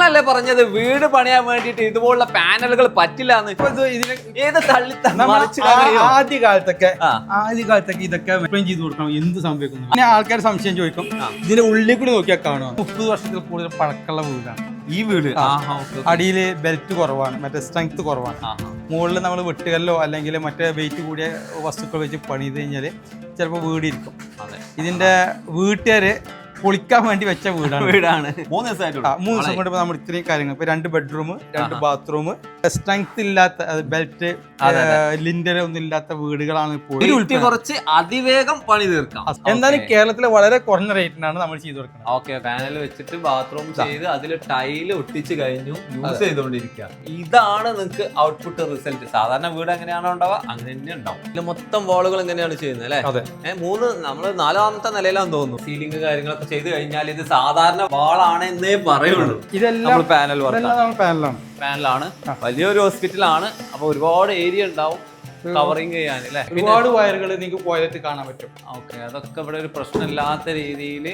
നിങ്ങളല്ലേ പറഞ്ഞത് വീട് പണിയാൻ വേണ്ടിട്ട് ഇതുപോലുള്ള പാനലുകൾ പറ്റില്ല ഏത് തള്ളി ആദ്യകാലത്തൊക്കെ ഇതൊക്കെ എക്സ്പ്ലെയിൻ ചെയ്ത് കൊടുക്കണം എന്ത് സംഭവിക്കുന്നു. പിന്നെ ആൾക്കാർ സംശയം ചോദിക്കും, ഇതിന്റെ ഉള്ളിൽ കൂടി നോക്കിയാൽ കാണുക 30 വർഷത്തിൽ കൂടുതൽ പഴക്കമുള്ള വീടാണ് ഈ വീട്. അടിയില് ബെൽറ്റ് കുറവാണ്, മറ്റേ സ്ട്രെങ്ത് കുറവാണ്. മുകളിൽ നമ്മൾ വെട്ടുകല്ലോ അല്ലെങ്കിൽ മറ്റേ വെയിറ്റ് കൂടിയ വസ്തുക്കൾ വെച്ച് പണിത് കഴിഞ്ഞാൽ ചിലപ്പോൾ വീടിരിക്കും. ഇതിന്റെ വീട്ടുകാര് പൊളിക്കാൻ വേണ്ടി വെച്ച വീടാണ്. 3 ദിവസമായിട്ട് 3 ദിവസം കൊണ്ട് നമ്മൾ ഇത്രയും കാര്യങ്ങൾ, ഇപ്പൊ 2 ബെഡ്റൂം 2 ബാത്റൂം, സ്ട്രെങ്ത് ഇല്ലാത്ത ബെൽറ്റ് ലിൻഡർ ഒന്നും ഇല്ലാത്ത വീടുകളാണ് ഇപ്പോൾ. കുറച്ച് അതിവേഗം പണി തീർക്കാം. എന്തായാലും കേരളത്തിലെ വളരെ കുറഞ്ഞ റേറ്റിനാണ് നമ്മൾ ചെയ്തു കൊടുക്കുന്നത്. ഓക്കെ, പാനൽ വെച്ചിട്ട് ബാത്റൂം ചെയ്ത് അതിൽ ടൈല് ഒട്ടിച്ച് കഴിഞ്ഞു യൂസ് ചെയ്തുകൊണ്ടിരിക്കുക. ഇതാണ് നിങ്ങൾക്ക് ഔട്ട്പുട്ട് റിസൾട്ട്. സാധാരണ വീട് എങ്ങനെയാണോ ഉണ്ടാവുക അങ്ങനെ തന്നെ ഉണ്ടാവും. ഇതിൽ മൊത്തം വാളുകൾ എങ്ങനെയാണ് ചെയ്യുന്നത് അല്ലെ? നമ്മൾ 4ാമത്തെ നിലയിലാന്ന് തോന്നുന്നു. സീലിംഗ് കാര്യങ്ങളൊക്കെ ചെയ്ത് കഴിഞ്ഞാൽ ഇത് സാധാരണ വാളാണ് എന്നേ പറയുള്ളൂ. ഇതെല്ലാം പാനലാണ്. വലിയൊരു ഹോസ്പിറ്റലാണ്. അപ്പൊ ഒരുപാട് ഏരിയ ഉണ്ടാവും കവറിങ് ചെയ്യാൻ അല്ലെ. ഒരുപാട് വയറുകൾ നിങ്ങൾക്ക് പോയിട്ട് കാണാൻ പറ്റും. ഓക്കെ, അതൊക്കെ ഇവിടെ ഒരു പ്രശ്നമില്ലാത്ത രീതിയിൽ.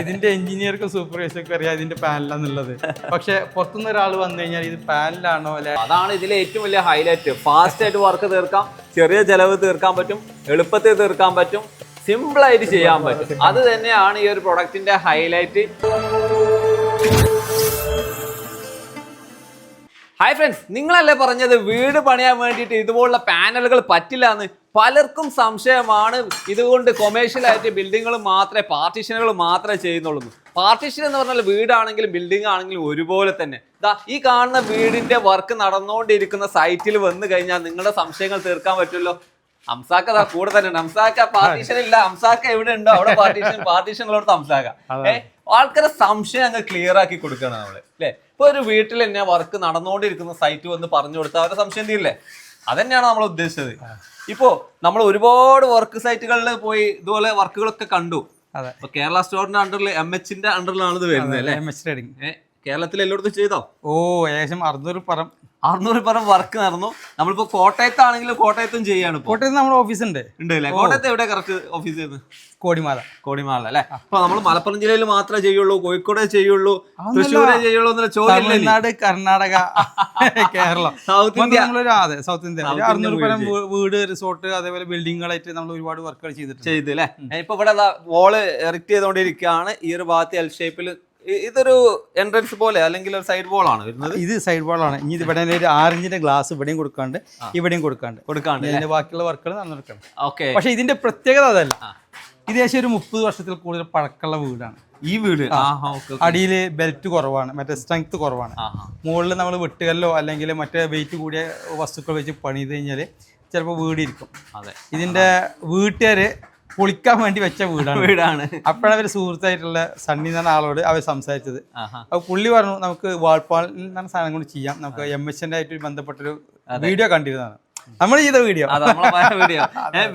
ഇതിന്റെ എഞ്ചിനീയർക്കും സൂപ്പർവൈസർക്കും അറിയാം ഇതിന്റെ പാനലാന്നുള്ളത്. പക്ഷെ പുറത്തുനിന്ന് ഒരാൾ വന്നു കഴിഞ്ഞാൽ ഇത് പാനലാണോ അല്ലെ? അതാണ് ഇതിലെ ഏറ്റവും വലിയ ഹൈലൈറ്റ്. ഫാസ്റ്റ് ആയിട്ട് വർക്ക് തീർക്കാം, ചെറിയ ചെലവ് തീർക്കാൻ പറ്റും, എളുപ്പത്തിൽ തീർക്കാൻ പറ്റും, സിമ്പിൾ ആയിട്ട് ചെയ്യാൻ പറ്റും. അത് തന്നെയാണ് ഈ ഒരു പ്രൊഡക്റ്റിന്റെ ഹൈലൈറ്റ്. ഹായ് ഫ്രണ്ട്സ്, നിങ്ങളല്ലേ പറഞ്ഞത് വീട് പണിയാൻ വേണ്ടിയിട്ട് ഇതുപോലുള്ള പാനലുകൾ പറ്റില്ല എന്ന്? പലർക്കും സംശയമാണ്. ഇതുകൊണ്ട് കൊമേഴ്ഷ്യൽ ആയിട്ട് ബിൽഡിങ്ങുകൾ മാത്രമേ, പാർട്ടീഷനുകൾ മാത്രമേ ചെയ്യുന്നുള്ളൂ. പാർട്ടീഷൻ എന്ന് പറഞ്ഞാൽ വീടാണെങ്കിലും ബിൽഡിംഗ് ആണെങ്കിലും ഒരുപോലെ തന്നെ. ഈ കാണുന്ന വീടിന്റെ വർക്ക് നടന്നുകൊണ്ടിരിക്കുന്ന സൈറ്റിൽ വന്നു കഴിഞ്ഞാൽ നിങ്ങളുടെ സംശയങ്ങൾ തീർക്കാൻ പറ്റുമല്ലോ. ഹംസാക്ക കൂടെ തന്നെ. ഹംസാക്ക പാർട്ടീഷൻ ഇല്ല, ഹംസാക്ക എവിടെ ഉണ്ടോ അവിടെ പാർട്ടീഷനുകളോട് ഹംസാക്ക ആൾക്കാരെ സംശയം അങ്ങ് ക്ലിയർ ആക്കി കൊടുക്കണം നമ്മള് അല്ലെ. ഇപ്പൊ ഒരു വീട്ടിൽ തന്നെ വർക്ക് നടന്നുകൊണ്ടിരിക്കുന്ന സൈറ്റ് വന്ന് പറഞ്ഞു കൊടുത്താൽ അവരുടെ സംശയം തീരില്ലേ? അതന്നെയാണ് നമ്മൾ ഉദ്ദേശിച്ചത്. ഇപ്പോ നമ്മൾ ഒരുപാട് വർക്ക് സൈറ്റുകളിൽ പോയി ഇതുപോലെ വർക്കുകളൊക്കെ കണ്ടു. ഇപ്പൊ കേരള സ്റ്റോറിന്റെ അണ്ടറിൽ MHന്റെ അണ്ടറിലാണ് ഇത് വരുന്നത് അല്ലെ. കേരളത്തിൽ എല്ലായിടത്തും ചെയ്തോ? ഏകദേശം 600 പരം വർക്ക് നടന്നു. നമ്മളിപ്പോ കോട്ടയത്താണെങ്കിലും കോട്ടയത്തും ചെയ്യാണ്. കോട്ടയത്ത് നമ്മുടെ ഓഫീസ് ഉണ്ട് അല്ലേ? കോട്ടയത്ത് എവിടെ കറക്റ്റ് ഓഫീസ് ചെയ്യുന്നത്? കോടിമാല അല്ലെ. അപ്പൊ നമ്മൾ മലപ്പുറം ജില്ലയിൽ മാത്രമേ ചെയ്യുള്ളൂ, കോഴിക്കോടേ ചെയ്യുള്ളൂ, തൃശ്ശൂരേ ചെയ്യുള്ളൂ എന്നുള്ള ചോദ്യം. തമിഴ്നാട്, കർണാടക, കേരളം, സൗത്ത് ഇന്ത്യ 600 പരം വീട്, റിസോർട്ട്, അതേപോലെ ബിൽഡിങ്ങുകളായിട്ട് നമ്മൾ ഒരുപാട് വർക്കുകൾ ചെയ്തു അല്ലേ. ഇപ്പൊ ഇവിടെ വോള് എറിക്ട് ചെയ്തുകൊണ്ടിരിക്കുകയാണ്. ഈ ഒരു ഭാഗത്ത് എൽ ഷേപ്പിൽ. ഇതൊരു എൻട്രൻസ് പോലെ അല്ലെങ്കിൽ ഒരു സൈഡ് വോൾ ആണ് വരുന്നത്. ഇത് സൈഡ് വോൾ ആണ്. ഇനി ഇവിടെ ഒരു 6 ഇഞ്ചിന്റെ ഗ്ലാസ് ഇവിടെയും കൊടുക്കാണ്ട് ഇവിടെയും കൊടുക്കാണ്ട് ഇതിന്റെ ബാക്കിയുള്ള വർക്കുകൾ നടന്നിരിക്കണം. ഓക്കെ, പക്ഷെ ഇതിന്റെ പ്രത്യേകത അതല്ല. ഇത് ഏകദേശം ഒരു 30 വർഷത്തിൽ കൂടുതൽ പഴക്കമുള്ള വീടാണ് ഈ വീട്. അടിയിൽ ബെൽറ്റ് കുറവാണ്, മറ്റേ സ്ട്രെങ്ത് കുറവാണ്. മുകളിൽ നമ്മൾ വെട്ടുകല്ലോ അല്ലെങ്കിൽ മറ്റേ വെയിറ്റ് കൂടിയ വസ്തുക്കൾ വെച്ച് പണിത് കഴിഞ്ഞാൽ ചിലപ്പോൾ വീടിരിക്കും. ഇതിന്റെ വീട്ടുകാര് പൊളിക്കാൻ വേണ്ടി വെച്ച വീടാണ്. അപ്പോഴാണ് അവർ സുഹൃത്തായിട്ടുള്ള സണ്ണി എന്ന ആളോട് അവർ സംസാരിച്ചത്. അപ്പൊ പുള്ളി പറഞ്ഞു നമുക്ക് വാൾപ്പാൽ എന്ന സാധനം കൊണ്ട് ചെയ്യാം, നമുക്ക് MHന്റെ ആയിട്ട് ബന്ധപ്പെട്ടൊരു വീഡിയോ കണ്ടിരുന്നതാണ്. നമ്മൾ ചെയ്ത വീഡിയോ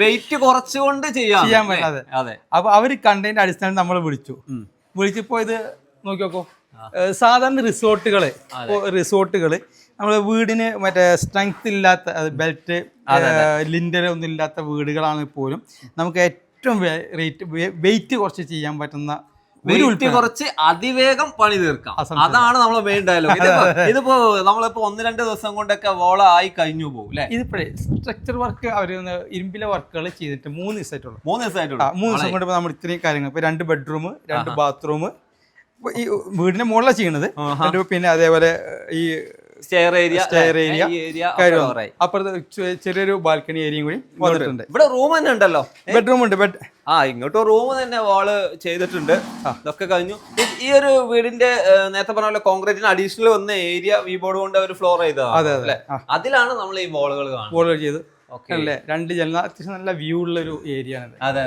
വെയിറ്റ് കുറച്ചുകൊണ്ട് ചെയ്യാൻ പറ്റാതെ. അപ്പൊ അവര് കണ്ടതിന്റെ അടിസ്ഥാനത്തിൽ നമ്മൾ വിളിച്ചപ്പോ ഇത് നോക്കി നോക്കോ. സാധാരണ റിസോർട്ടുകള് നമ്മള് വീടിന് മറ്റേ സ്ട്രെങ്ത് ഇല്ലാത്ത ബെൽറ്റ് ലിൻഡർ ഒന്നും ഇല്ലാത്ത വീടുകളാണ് പോലും നമുക്ക് ഏറ്റവും വെയിറ്റ് കുറച്ച് ചെയ്യാൻ പറ്റുന്ന, കുറച്ച് അതിവേഗം പണി തീർക്കാം. അതാണ് നമ്മളെ മെയിൻ ഡയലോഗ്. ഇതിപ്പോ നമ്മളിപ്പോ 1-2 ദിവസം കൊണ്ടൊക്കെ വോള ആയി കഴിഞ്ഞു പോകും അല്ലെ. ഇതിപ്പോഴേ സ്ട്രക്ചർ വർക്ക് അവര് ഇരുമ്പിലെ വർക്കുകൾ ചെയ്തിട്ട് 3 ദിവസമായിട്ടുള്ളൂ. 3 ദിവസം കൊണ്ട് നമ്മൾ ഇത്രയും കാര്യങ്ങൾ, ഇപ്പൊ 2 ബെഡ്റൂം 2 ബാത്റൂം ഈ വീടിന്റെ മുകളിലാണ് ചെയ്യണത്. പിന്നെ അതേപോലെ ഈ സ്റ്റെയർ ഏരിയ അപ്പുറത്ത് ചെറിയൊരു ബാൽക്കണി ഏരിയയും കൂടി വന്നിട്ടുണ്ട്. ഇവിടെ റൂം തന്നെ ഉണ്ടല്ലോ, ബെഡ്റൂം ഉണ്ട്. ഇങ്ങോട്ട് റൂം തന്നെ വാള് ചെയ്തിട്ടുണ്ട്. ഇതൊക്കെ കഴിഞ്ഞു. ഈ ഒരു വീടിന്റെ നേരത്തെ പറഞ്ഞ പോലെ കോൺക്രീറ്റിന് അഡീഷണൽ വന്ന ഏരിയ വി ബോർഡ് കൊണ്ട് ഒരു ഫ്ലോർ ചെയ്തതാണ്. അതിലാണ് നമ്മൾ ഈ വോളുകൾ ചെയ്ത് അല്ലേ. 2 ജനൽ, അത്യാവശ്യം നല്ല വ്യൂ ഉള്ള ഒരു ഏരിയ ആണ്. അതെ.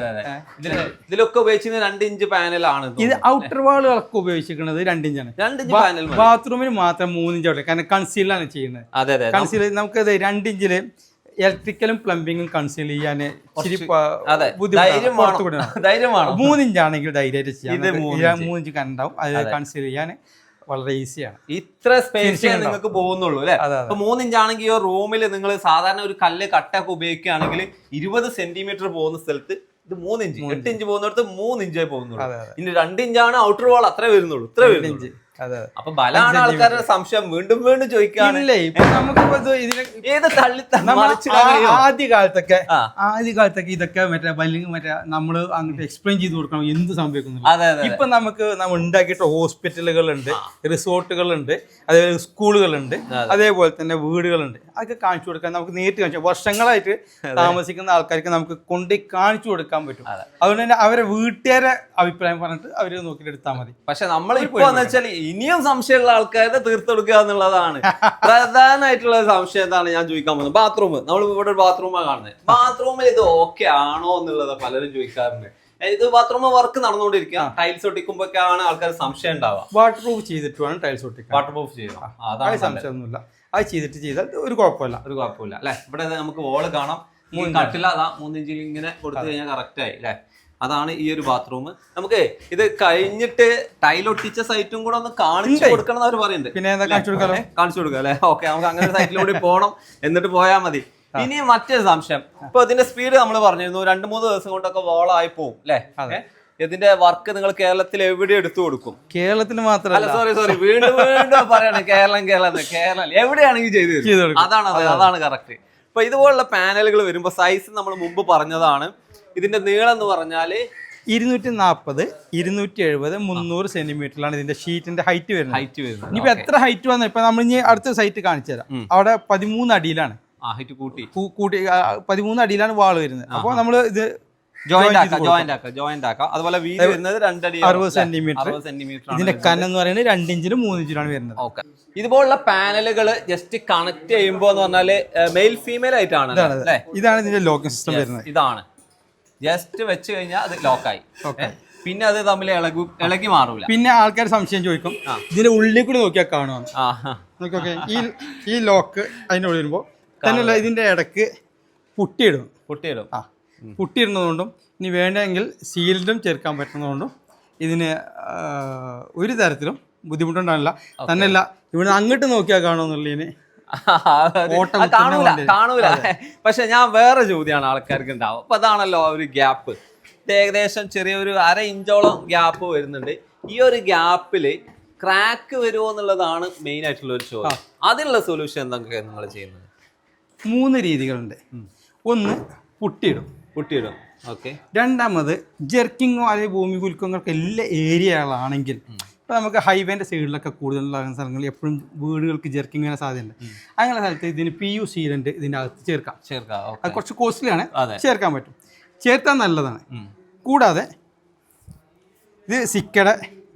ഇതിലൊക്കെ ഉപയോഗിച്ചിരുന്ന 2 ഇഞ്ച് പാനലാണ്. ഇത് ഔട്ടർ വാളുകളൊക്കെ ഉപയോഗിച്ചിരിക്കുന്നത് 2 ഇഞ്ചാണ്. 2 ഇഞ്ച് പാനൽ. ബാത്റൂമിന് മാത്രം 3 ഇഞ്ച്, കാരണം കൺസീലാണ് ചെയ്യുന്നത്. കൺസീൽ നമുക്കത് 2 ഇഞ്ചില് ഇലക്ട്രിക്കലും പ്ലംബിങ്ങും കൺസീൽ ചെയ്യാൻ ബുദ്ധിമുട്ടാണ്. 3 ഇഞ്ചാണെങ്കിൽ ധൈര്യമായിട്ട് ചെയ്യാം. 3 ഇഞ്ച് കണ്ടാവും, അത് കൺസീൽ ചെയ്യാൻ വളരെ ഈസിയാണ്. ഇത്ര സ്പേസ് നിങ്ങൾക്ക് പോകുന്നുള്ളൂ അല്ലെ. അപ്പൊ 3 ഇഞ്ചാണെങ്കിൽ ഈ റൂമിൽ നിങ്ങൾ സാധാരണ ഒരു കല്ല് കട്ടൊക്കെ ഉപയോഗിക്കുകയാണെങ്കിൽ 20 സെന്റിമീറ്റർ പോകുന്ന സ്ഥലത്ത് ഇത് 3 ഇഞ്ച്, 8 ഇഞ്ച് പോകുന്നിടത്ത് 3 ഇഞ്ചേ പോകുന്നുള്ളൂ. ഇനി 2 ഇഞ്ചാണ് ഔട്ടർ വാൾ, അത്രേ വരുന്നുള്ളൂ. ഇത്ര വരുന്നുള്ളൂ. അതെ. അപ്പൊ ബലാണ് ആൾക്കാരുടെ സംശയം വീണ്ടും വീണ്ടും ചോദിക്കാണ്. ഇപ്പൊ നമുക്കിപ്പോ ഏത് തള്ളി ആദ്യ കാലത്തൊക്കെ ഇതൊക്കെ മറ്റേ നമ്മള് അങ്ങോട്ട് എക്സ്പ്ലെയിൻ ചെയ്ത് കൊടുക്കണം എന്ത് സംഭവിക്കുന്നു. ഇപ്പൊ നമ്മൾ ഉണ്ടാക്കിയിട്ട് ഹോസ്പിറ്റലുകളുണ്ട്, റിസോർട്ടുകളുണ്ട്, അതേപോലെ സ്കൂളുകളുണ്ട്, അതേപോലെ തന്നെ വീടുകളുണ്ട്. അതൊക്കെ കാണിച്ചു കൊടുക്കാൻ നമുക്ക് നേരിട്ട് കാണിച്ചു, വർഷങ്ങളായിട്ട് താമസിക്കുന്ന ആൾക്കാർക്ക് നമുക്ക് കൊണ്ട് കാണിച്ചു കൊടുക്കാൻ പറ്റും. അതുകൊണ്ട് തന്നെ അവരെ വീട്ടുകാരെ അഭിപ്രായം പറഞ്ഞിട്ട് അവര് നോക്കിയിട്ട് എടുത്താൽ മതി. പക്ഷെ നമ്മൾ ഇപ്പൊ വെച്ചാൽ ഇനിയും സംശയമുള്ള ആൾക്കാരെ തീർത്തു കൊടുക്കുക എന്നുള്ളതാണ് പ്രധാനമായിട്ടുള്ള സംശയം. എന്താണ് ഞാൻ ചോദിക്കാൻ പോകുന്നത്? ബാത്റൂം. നമ്മൾ ഇവിടെ ഒരു ബാത്റൂമാണ് കാണുന്നത്. ബാത്റൂമിൽ ഇത് ഓക്കെ ആണോ എന്നുള്ളത് പലരും ചോദിക്കാറുണ്ട്. ഇത് ബാത്റൂം വർക്ക് നടന്നുകൊണ്ടിരിക്കുക, ടൈൽസ് ഒട്ടിക്കുമ്പോഴൊക്കെയാണ് ആൾക്കാർ സംശയം ഉണ്ടാവുക. വാട്ടർ പ്രൂഫ് ചെയ്തിട്ട് വേണം ടൈൽസ് ഒട്ടിക്കാൻ. വാട്ടർ പ്രൂഫ് ചെയ്യണം, അതാണ് സംശയമൊന്നുമില്ല. അത് ചെയ്താൽ ഒരു കുഴപ്പമില്ല അല്ലെ. ഇവിടെ നമുക്ക് വോള് കാണാം, കട്ടില അതാ 3 ഇഞ്ചിൽ ഇങ്ങനെ കൊടുത്തു കഴിഞ്ഞാൽ കറക്റ്റ് ആയി അല്ലെ. അതാണ് ഈ ഒരു ബാത്റൂം. നമുക്ക് ഇത് കഴിഞ്ഞിട്ട് ടൈലൊട്ടിച്ച സൈറ്റും കൂടെ ഒന്ന് കാണിച്ചു കൊടുക്കണം എന്ന് അവർ പറയുന്നുണ്ട്. പിന്നെ കാണിച്ചു കൊടുക്കാം അല്ലെ. ഓക്കെ, നമുക്ക് അങ്ങനെ സൈറ്റിലൂടെ പോകണം, എന്നിട്ട് പോയാൽ മതി. ഇനി മറ്റൊരു സംശയം, ഇപ്പൊ ഇതിന്റെ സ്പീഡ് നമ്മൾ പറഞ്ഞിരുന്നു 2-3 ദിവസം കൊണ്ടൊക്കെ വോളായി പോകും അല്ലെ. ഇതിന്റെ വർക്ക് നിങ്ങൾ കേരളത്തിൽ എവിടെ എടുത്തു കൊടുക്കും? കേരളത്തിൽ മാത്രമല്ല, സോറി വീണ്ടും പറയണം, കേരളം എവിടെയാണെങ്കിൽ ചെയ്തു. അതാണ് കറക്റ്റ്. ഇപ്പൊ ഇതുപോലുള്ള പാനലുകൾ വരുമ്പോ സൈസ് നമ്മൾ മുമ്പ് പറഞ്ഞതാണ്. ഇതിന്റെ നീളം എന്ന് പറഞ്ഞാല് 240, 270, 300 സെന്റിമീറ്ററിലാണ് ഇതിന്റെ ഷീറ്റിന്റെ ഹൈറ്റ് വരുന്നത്. ഇനിയിപ്പോ എത്ര ഹൈറ്റ് വന്നു, ഇപ്പൊ നമ്മൾ ഇനി അടുത്ത സൈറ്റ് കാണിച്ചു തരാം. അവിടെ 13 അടിയിലാണ് കൂട്ടി 13 അടിയിലാണ് വാള് വരുന്നത്. അപ്പൊ നമ്മള് ഇത് ജോയിന്റ് ആക്കാം. അതുപോലെ വീതി വരുന്നത് 2 അടി 60 സെന്റിമീറ്റർ. ഇതിന്റെ കനം എന്ന് പറയുന്നത് 2 ഇഞ്ചിലും 3 ഇഞ്ചിലാണ് വരുന്നത്. ഓക്കെ, ഇതുപോലുള്ള പാനലുകൾ ജസ്റ്റ് കണക്ട് ചെയ്യുമ്പോ എന്ന് പറഞ്ഞാല് മെയിൽ ഫീമെയിൽ ആയിട്ടാണ്. ഇതാണ് ഇതിന്റെ ലോക്കിംഗ് സിസ്റ്റം വരുന്നത്. ഇതാണ് ജസ്റ്റ് വെച്ച് കഴിഞ്ഞാൽ അത് ലോക്കായി. പിന്നെ അത് തമ്മിൽ ഇളകി മാറൂല. പിന്നെ ആൾക്കാർ സംശയം ചോദിക്കും, ഇതിന്റെ ഉള്ളിൽ കൂടി നോക്കിയാൽ കാണുമെന്ന്. നോക്കിയോക്കെ ഈ ലോക്ക് അതിന്റെ ഉള്ളിൽ വരുമ്പോ തന്നെയല്ല, ഇതിന്റെ ഇടക്ക് പുട്ടിയിടും. പുട്ടിയിടുന്നതുകൊണ്ടും ഇനി വേണ്ടെങ്കിൽ സീൽഡും ചേർക്കാൻ പറ്റുന്നതുകൊണ്ടും ഇതിന് ഒരു തരത്തിലും ബുദ്ധിമുട്ടുണ്ടാവില്ല. തന്നെയല്ല, ഇവിടെ അങ്ങോട്ട് നോക്കിയാൽ കാണുമെന്നുള്ളതിന് കാണൂല. പക്ഷെ ഞാൻ വേറെ ചോദ്യമാണ് ആൾക്കാർക്ക് ഉണ്ടാവും. അപ്പൊ അതാണല്ലോ ഒരു ഗ്യാപ്പ്, ഏകദേശം ചെറിയൊരു 1/2 ഇഞ്ചോളം ഗ്യാപ്പ് വരുന്നുണ്ട്. ഈ ഒരു ഗ്യാപ്പില് ക്രാക്ക് വരുമോ എന്നുള്ളതാണ് മെയിൻ ആയിട്ടുള്ള ഒരു ചോദ്യം. അതിനുള്ള സൊല്യൂഷൻ എന്തൊക്കെയാണ് നിങ്ങൾ ചെയ്യുന്നത്? 3 രീതികളുണ്ട്. ഒന്ന് പുട്ടിയിടും. ഓക്കെ. രണ്ടാമത് ജെർക്കിങ്ങോ അല്ലെങ്കിൽ ഭൂമി കുലുക്കങ്ങൾക്ക് എല്ലാ ഏരിയകളാണെങ്കിൽ, ഇപ്പം നമുക്ക് ഹൈവേൻ്റെ സൈഡിലൊക്കെ കൂടുതലുള്ള സ്ഥലങ്ങളിൽ എപ്പോഴും വീടുകൾക്ക് ജെർക്കിങ് വരാൻ സാധ്യതയുണ്ട്. അങ്ങനെ സ്ഥലത്ത് ഇതിന് PU സീലന്റ് ഇതിൻ്റെ അകത്ത് ചേർക്കാം. അത് കുറച്ച് കോസ്റ്റ്ലിയാണ്, ചേർക്കാൻ പറ്റും, ചേർത്താൽ നല്ലതാണ്. കൂടാതെ ഇത് സിക്കയുടെ